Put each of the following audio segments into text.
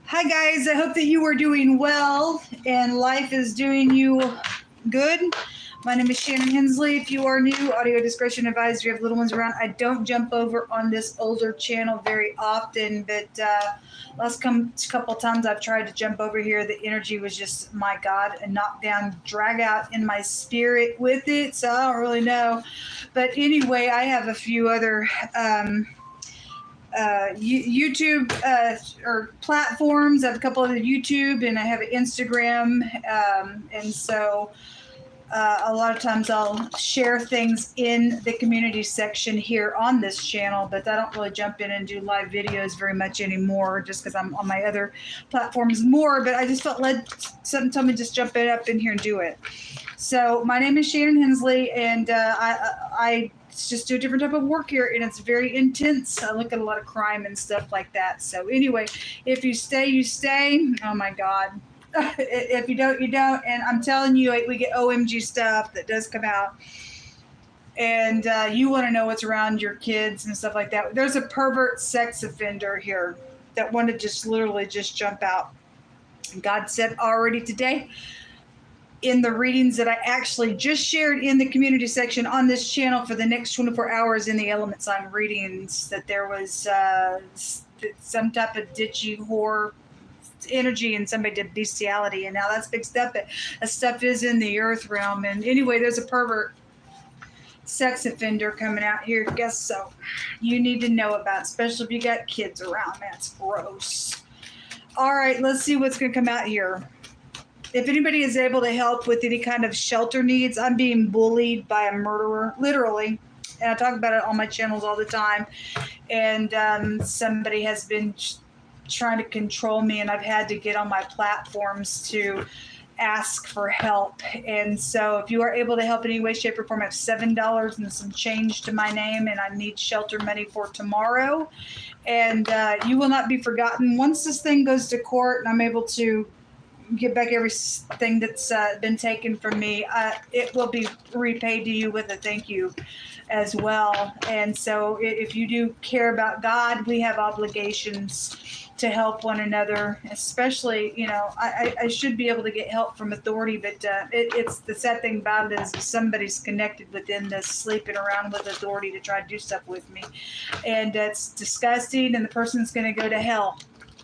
Hi guys, I hope that you are doing well and life is doing you good. My name is Shannon Hensley. If you are new, audio discretion advised. If you have little ones around, I don't jump over on this older channel very often, but last couple times I've tried to jump over here, the energy was just, my God, a knockdown, drag out in my spirit with it, so I don't really know. But anyway, I have a few other YouTube or platforms. I have a couple of YouTube, and I have an Instagram, and so a lot of times I'll share things in the community section here on this channel, but I don't really jump in and do live videos very much anymore, just because I'm on my other platforms more. But I just felt led, something told me just jump it up in here and do it. So my name is Shannon Hensley, and I just do a different type of work here, and it's very intense. I look at a lot of crime and stuff like that. So anyway, if you stay, you stay. Oh my God. If you don't, you don't. And I'm telling you, we get OMG stuff that does come out. And you want to know what's around your kids and stuff like that. There's a pervert sex offender here that wanted to just literally just jump out. And God said already today, in the readings that I actually just shared in the community section on this channel for the next 24 hours in the element sign readings, that there was some type of ditchy whore energy and somebody did bestiality, and now that's big stuff. That stuff is in the earth realm. And anyway, there's a pervert sex offender coming out here. Guess so. You need to know about it, especially if you got kids around. That's gross. All right, let's see what's going to come out here. If anybody is able to help with any kind of shelter needs, I'm being bullied by a murderer, literally. And I talk about it on my channels all the time. And somebody has been trying to control me, and I've had to get on my platforms to ask for help. And so if you are able to help in any way, shape, or form, I have $7 and some change to my name, and I need shelter money for tomorrow. And you will not be forgotten. Once this thing goes to court and I'm able to get back everything that's been taken from me, it will be repaid to you with a thank you as well. And so if you do care about God, we have obligations to help one another, especially, you know, I should be able to get help from authority, but it's the sad thing about it is somebody's connected within this, sleeping around with authority to try to do stuff with me. And it's disgusting, and the person's going to go to hell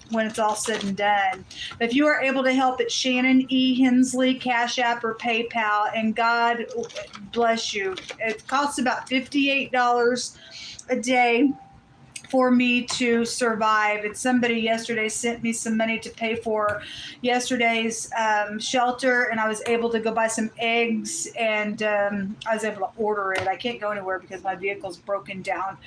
when it's all said and done. But if you are able to help at Shannon E Hensley, Cash App, or PayPal, and God bless you. It costs about $58 a day for me to survive. And somebody yesterday sent me some money to pay for yesterday's shelter, and I was able to go buy some eggs, and I was able to order it. I can't go anywhere because my vehicle's broken down.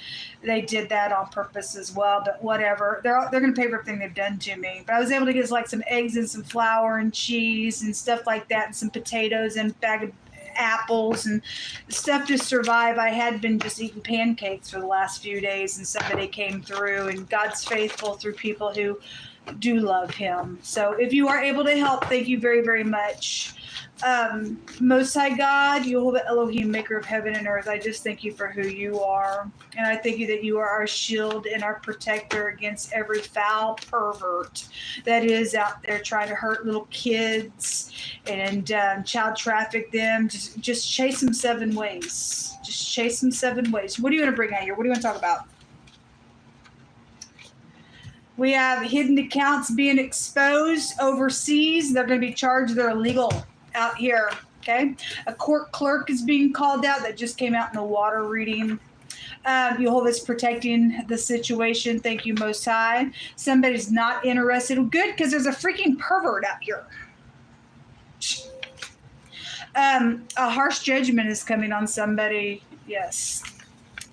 They did that on purpose as well, but whatever. They're going to pay for everything they've done to me. But I was able to get like some eggs and some flour and cheese and stuff like that, and some potatoes and a bag of apples and stuff to survive. I had been just eating pancakes for the last few days, and somebody came through, and God's faithful through people who do love him. So if you are able to help, thank you very, very much. Most High God, Yehovah Elohim, maker of heaven and earth, I just thank you for who you are. And I thank you that you are our shield and our protector against every foul pervert that is out there trying to hurt little kids and child traffic them. Just chase them 7 ways. Just chase them 7 ways. What do you want to bring out here? What do you want to talk about? We have hidden accounts being exposed overseas. They're going to be charged. They're illegal out here. Okay. A court clerk is being called out. That just came out in the water reading. Yehovah's protecting the situation. Thank you, Most High. Somebody's not interested. Good, because there's a freaking pervert out here. A harsh judgment is coming on somebody. Yes.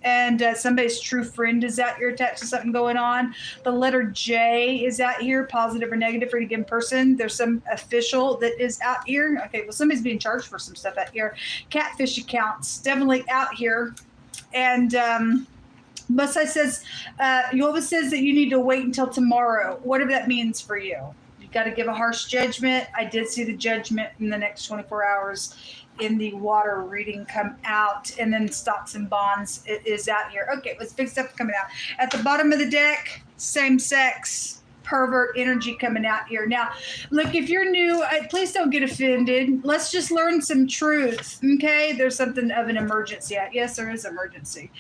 And somebody's true friend is out here attached to something going on. The letter J is out here, positive or negative for any given person. There's some official that is out here. Okay, well, somebody's being charged for some stuff out here. Catfish accounts, definitely out here. And Mosai says, Yehovah says that you need to wait until tomorrow, whatever that means for you. You got to give a harsh judgment. I did see the judgment in the next 24 hours in the water reading come out, and then stocks and bonds is out here. Okay, let's big stuff coming out. At the bottom of the deck, same sex. pervert energy coming out here. Now, look, if you're new, please don't get offended. Let's just learn some truth, okay? There's something of an emergency. Yes, there is emergency.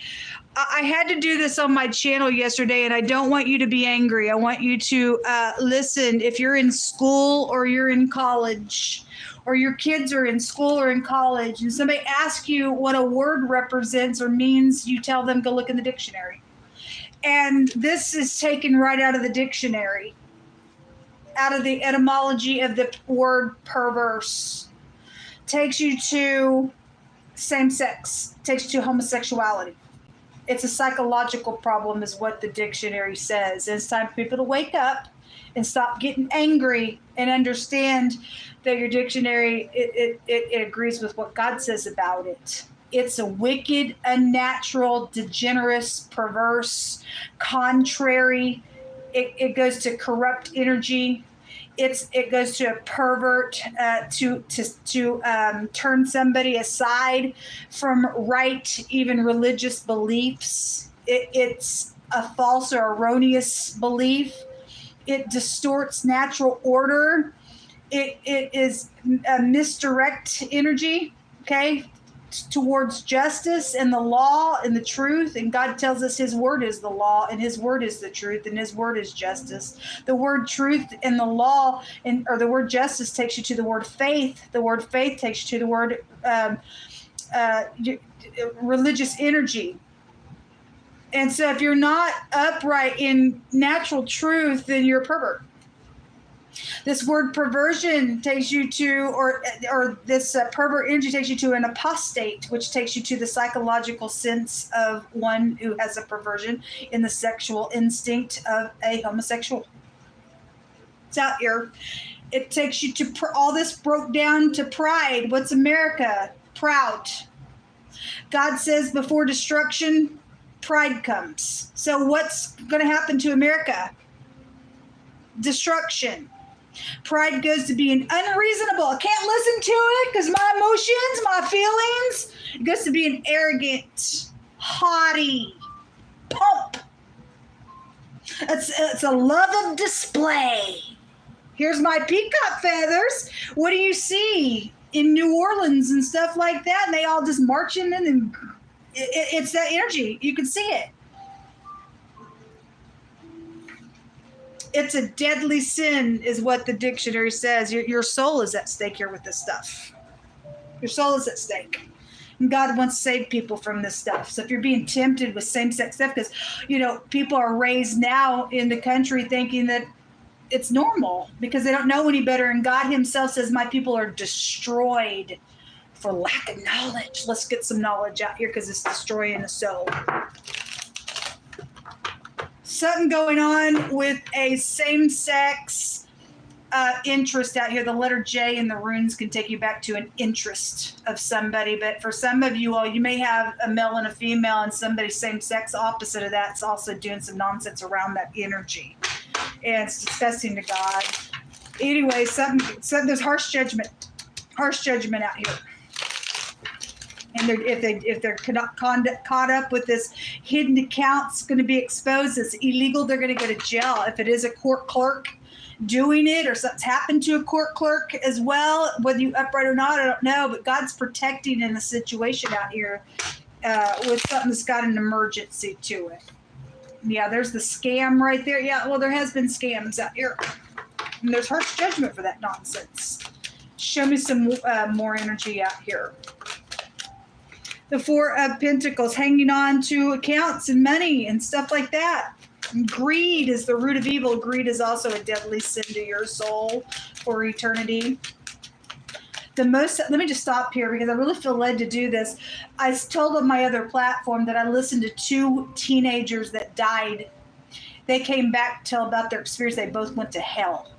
I had to do this on my channel yesterday, and I don't want you to be angry. I want you to listen. If you're in school or you're in college, or your kids are in school or in college, and somebody asks you what a word represents or means, you tell them, go look in the dictionary. And this is taken right out of the dictionary, out of the etymology of the word perverse. Takes you to same sex, takes you to homosexuality. It's a psychological problem is what the dictionary says. And it's time for people to wake up and stop getting angry and understand that your dictionary, it agrees with what God says about it. It's a wicked, unnatural, degenerate, perverse, contrary. It goes to corrupt energy. It goes to a pervert to turn somebody aside from right, even religious beliefs. It's a false or erroneous belief. It distorts natural order. It is a misdirect energy, okay, towards justice and the law and the truth. And God tells us his word is the law and his word is the truth and his word is justice. The word truth and the law or the word justice takes you to the word faith. The word faith takes you to the word religious energy. And so if you're not upright in natural truth, then you're a pervert. This word perversion takes you to, or this pervert energy takes you to an apostate, which takes you to the psychological sense of one who has a perversion in the sexual instinct of a homosexual. It's out here. It takes you to, all this broke down to pride. What's America? Proud. God says before destruction, pride comes. So what's going to happen to America? Destruction. Pride goes to being unreasonable. I can't listen to it because my emotions, my feelings. It goes to being arrogant, haughty, pump. It's a love of display. Here's my peacock feathers. What do you see in New Orleans and stuff like that? And they all just marching in, and it's that energy. You can see it. It's a deadly sin is what the dictionary says. Your soul is at stake here with this stuff. Your soul is at stake. And God wants to save people from this stuff. So if you're being tempted with same-sex stuff, because, people are raised now in the country thinking that it's normal because they don't know any better. And God himself says, my people are destroyed for lack of knowledge. Let's get some knowledge out here because it's destroying the soul. Something going on with a same-sex interest out here. The letter J in the runes can take you back to an interest of somebody. But for some of you all, you may have a male and a female, and somebody same-sex opposite of that's also doing some nonsense around that energy. And it's disgusting to God. Anyway, there's harsh judgment out here. And if they're caught up with this hidden account, it's going to be exposed. It's illegal. They're going to go to jail. If it is a court clerk doing it, or something's happened to a court clerk as well, whether you upright or not, I don't know. But God's protecting in the situation out here with something that's got an emergency to it. Yeah, there's the scam right there. Yeah, well, there has been scams out here. And there's harsh judgment for that nonsense. Show me some more energy out here. The Four of Pentacles, hanging on to accounts and money and stuff like that. And greed is the root of evil. Greed is also a deadly sin to your soul for eternity. Let me just stop here because I really feel led to do this. I told on my other platform that I listened to 2 teenagers that died. They came back to tell about their experience. They both went to hell.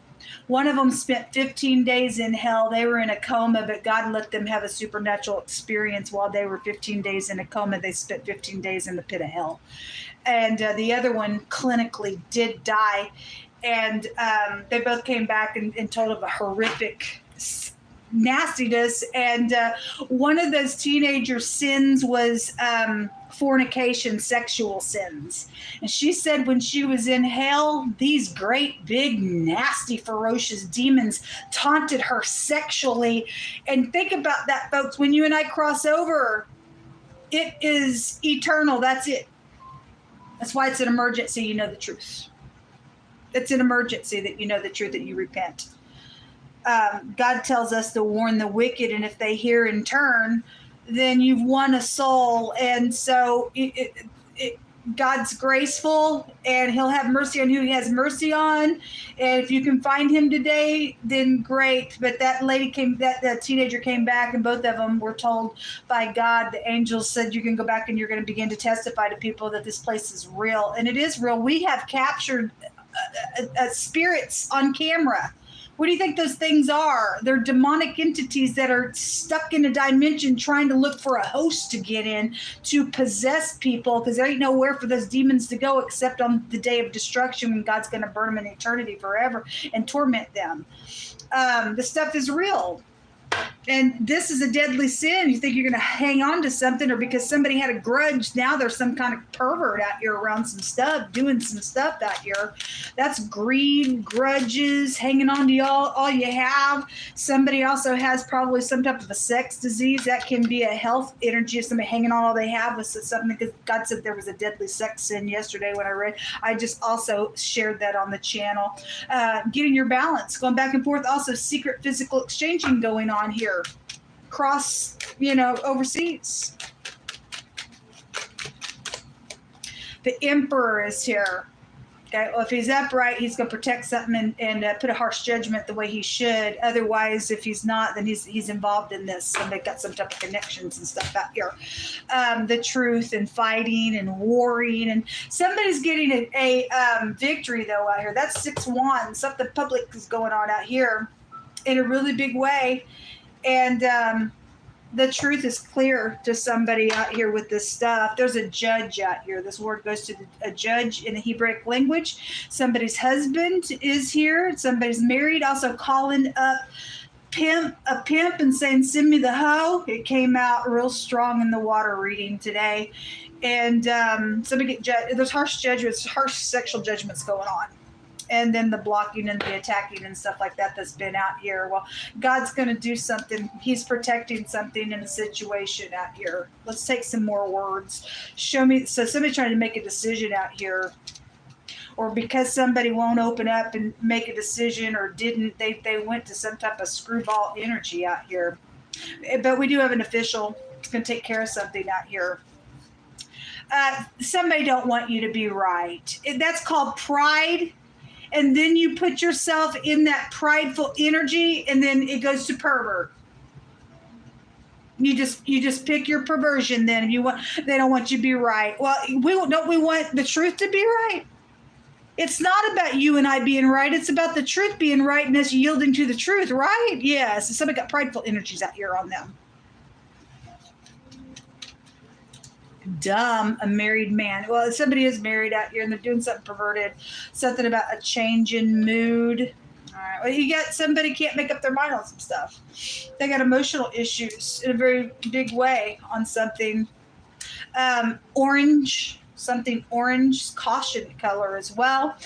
One of them spent 15 days in hell. They were in a coma, but God let them have a supernatural experience while they were 15 days in a coma. They spent 15 days in the pit of hell. And the other one clinically did die. And they both came back and told of a horrific nastiness. And one of those teenager sins was fornication, sexual sins. And she said when she was in hell, these great, big, nasty, ferocious demons taunted her sexually. And think about that, folks. When you and I cross over, it is eternal. That's it. That's why it's an emergency. You know the truth. It's an emergency that you know the truth, that you repent. God tells us to warn the wicked, and if they hear and turn, then you've won a soul. And so God's graceful, and he'll have mercy on who he has mercy on. And if you can find him today, then great. But that teenager came back, and both of them were told by God, the angels said, you can go back and you're going to begin to testify to people that this place is real. And it is real. We have captured spirits on camera. What do you think those things are? They're demonic entities that are stuck in a dimension trying to look for a host to get in to possess people, because there ain't nowhere for those demons to go except on the day of destruction, when God's going to burn them in eternity forever and torment them. This stuff is real. And this is a deadly sin. You think you're going to hang on to something, or because somebody had a grudge, now there's some kind of pervert out here around some stuff, doing some stuff out here. That's greed, grudges, hanging on to all you have. Somebody also has probably some type of a sex disease. That can be a health energy of somebody hanging on all they have with something, because God said there was a deadly sex sin yesterday when I read. I just also shared that on the channel. Getting your balance, going back and forth. Also secret physical exchanging going on here. Cross, overseas. The Emperor is here. Okay, well, if he's upright, he's going to protect something and put a harsh judgment the way he should. Otherwise, if he's not, then he's involved in this, and they've got some type of connections and stuff out here. The truth and fighting and warring, and somebody's getting a victory though out here. That's 6 wands. Something public is going on out here in a really big way. And the truth is clear to somebody out here with this stuff. There's a judge out here. This word goes to a judge in the Hebraic language. Somebody's husband is here. Somebody's married. Also calling up a pimp and saying, send me the hoe. It came out real strong in the water reading today. And somebody there's harsh judgments, harsh sexual judgments going on. And then the blocking and the attacking and stuff like that that's been out here. Well, God's going to do something. He's protecting something in a situation out here. Let's take some more words. Show me. So somebody trying to make a decision out here, or because somebody won't open up and make a decision, or didn't, they went to some type of screwball energy out here. But we do have an official that's going to take care of something out here. Somebody don't want you to be right. That's called pride. And then you put yourself in that prideful energy, and then it goes to pervert. You just pick your perversion. Then if they don't want you to be right. Well, don't we want the truth to be right? It's not about you and I being right. It's about the truth being right and us yielding to the truth, right? Yes. Somebody got prideful energies out here on them. Dumb, a married man. Well, somebody is married out here and they're doing something perverted, something about a change in mood. All right. Well, you got somebody can't make up their mind on some stuff. They got emotional issues in a very big way on something. Orange, something orange, caution color as well.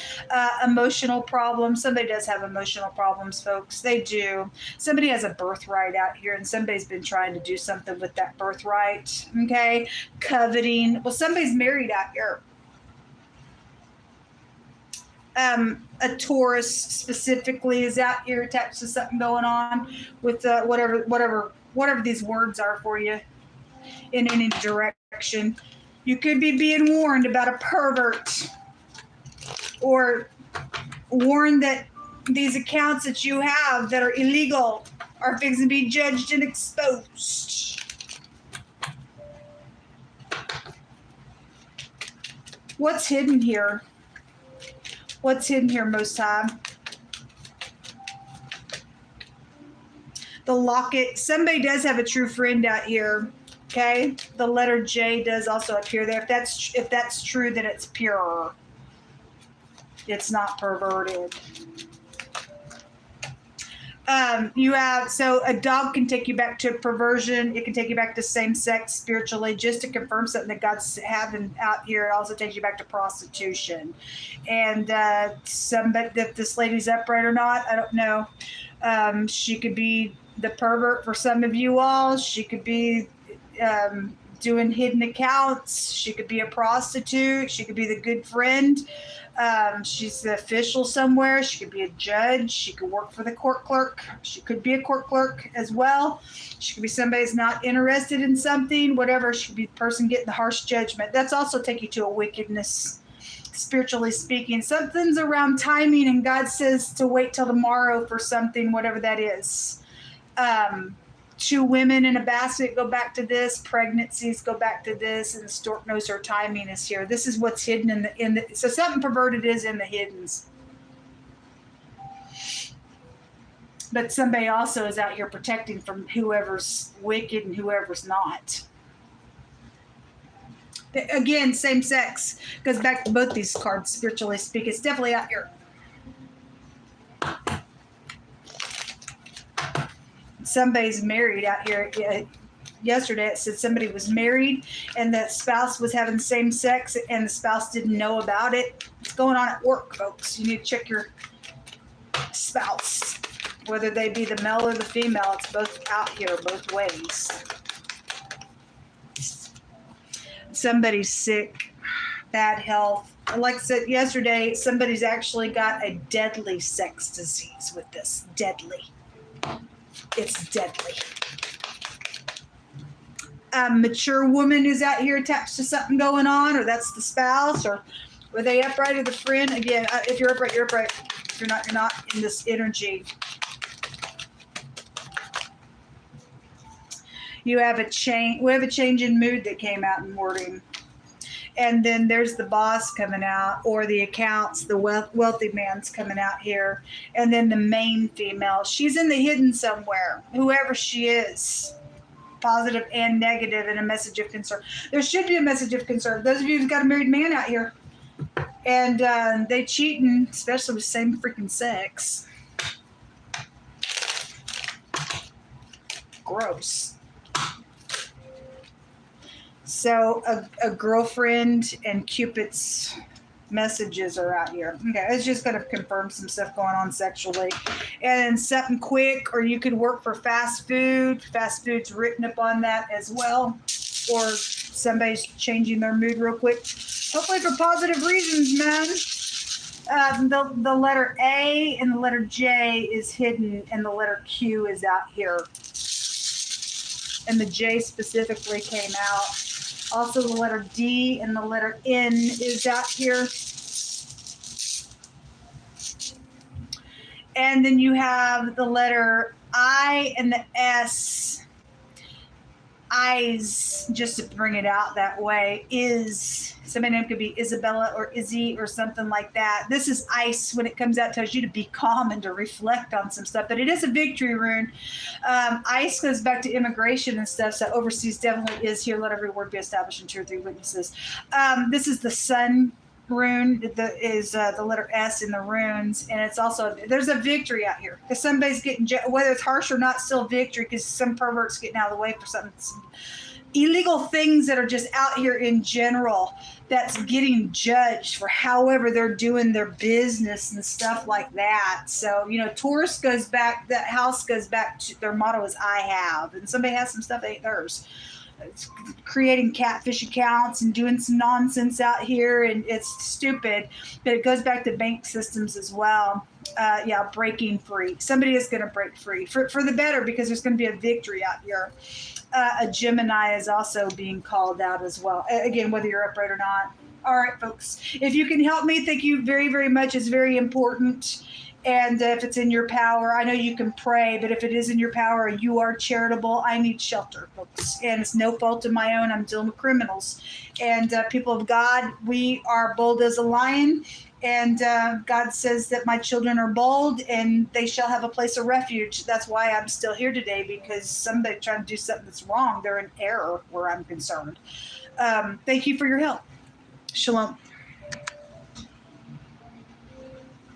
Emotional problems. Somebody does have emotional problems, folks. They do. Somebody has a birthright out here, and somebody's been trying to do something with that birthright. Okay. Coveting. Well, somebody's married out here. A Taurus specifically is out here attached to something going on with whatever these words are for you in any direction. You could be being warned about a pervert, or warned that these accounts that you have that are illegal are fixing to be judged and exposed. What's hidden here? What's hidden here, Most High? The locket. Somebody does have a true friend out here. Okay, the letter J does also appear there. If that's true, then it's pure. It's not perverted. You have, so a dog can take you back to perversion. It can take you back to same sex spiritually, just to confirm something that God's having out here. It also takes you back to prostitution. And somebody, if this lady's upright or not, I don't know. She could be the pervert for some of you all. She could be doing hidden accounts. She could be a prostitute. She could be the good friend. She's the official somewhere. She could be a judge. She could work for the court clerk. She could be a court clerk as well. She could be somebody who's not interested in something, whatever. She could be the person getting the harsh judgment. That's also take you to a wickedness, spiritually speaking. Something's around timing, and God says to wait till tomorrow for something, whatever that is. Two women in a basket go back to this. Pregnancies go back to this, and the stork knows her timing is here. This is what's hidden in the. So something perverted is in the hiddens. But somebody also is out here protecting from whoever's wicked and whoever's not. Again, same sex goes back to both these cards. Spiritually speaking, it's definitely out here. Somebody's married out here. Yesterday it said somebody was married and that spouse was having same sex and the spouse didn't know about it. It's going on at work, folks. You need to check your spouse, whether they be the male or the female. It's both out here, both ways. Somebody's sick, bad health. Like I said yesterday, somebody's actually got a deadly sex disease with this. Deadly. It's deadly. A mature woman is out here attached to something going on, or that's the spouse, or were they upright or the friend? Again, if you're upright, you're upright. If you're not in this energy. You have a change. We have a change in mood that came out in wording. And then there's the boss coming out, or the accounts, the wealthy man's coming out here. And then the main female. She's in the hidden somewhere, whoever she is, positive and negative, and a message of concern. There should be a message of concern. Those of you who've got a married man out here, and they cheating, especially with same freaking sex. Gross. So a girlfriend and Cupid's messages are out here. Okay, it's just going to confirm some stuff going on sexually. And then something quick, or you could work for fast food. Fast food's written up on that as well. Or somebody's changing their mood real quick. Hopefully for positive reasons, man. The letter A and the letter J is hidden, and the letter Q is out here. And the J specifically came out. Also, the letter D and the letter N is out here. And then you have the letter I and the S. Eyes, just to bring it out that way, is, somebody's name could be Isabella or Izzy or something like that. This is ice when it comes out, tells you to be calm and to reflect on some stuff, but it is a victory rune. Ice goes back to immigration and stuff, so overseas definitely is here. Let every word be established in 2 or 3 witnesses. This is the sun rune, is the letter S in the runes, and it's also, there's a victory out here because somebody's getting, whether it's harsh or not, still victory, because some pervert's getting out of the way for something. Illegal things that are just out here in general, that's getting judged for however they're doing their business and stuff like that. So, Taurus goes back, that house goes back to, their motto is I have, and somebody has some stuff that ain't theirs. It's creating catfish accounts and doing some nonsense out here, and it's stupid, but it goes back to bank systems as well. Breaking free. Somebody is going to break free for the better, because there's going to be a victory out here. A Gemini is also being called out as well. Again, whether you're upright or not. All right, folks. If you can help me, thank you very, very much. It's very important. And if it's in your power, I know you can pray, but if it is in your power, you are charitable. I need shelter, folks. And it's no fault of my own. I'm dealing with criminals. And people of God, we are bold as a lion. And God says that my children are bold and they shall have a place of refuge. That's why I'm still here today, because somebody trying to do something that's wrong, they're in error where I'm concerned. Thank you for your help. Shalom.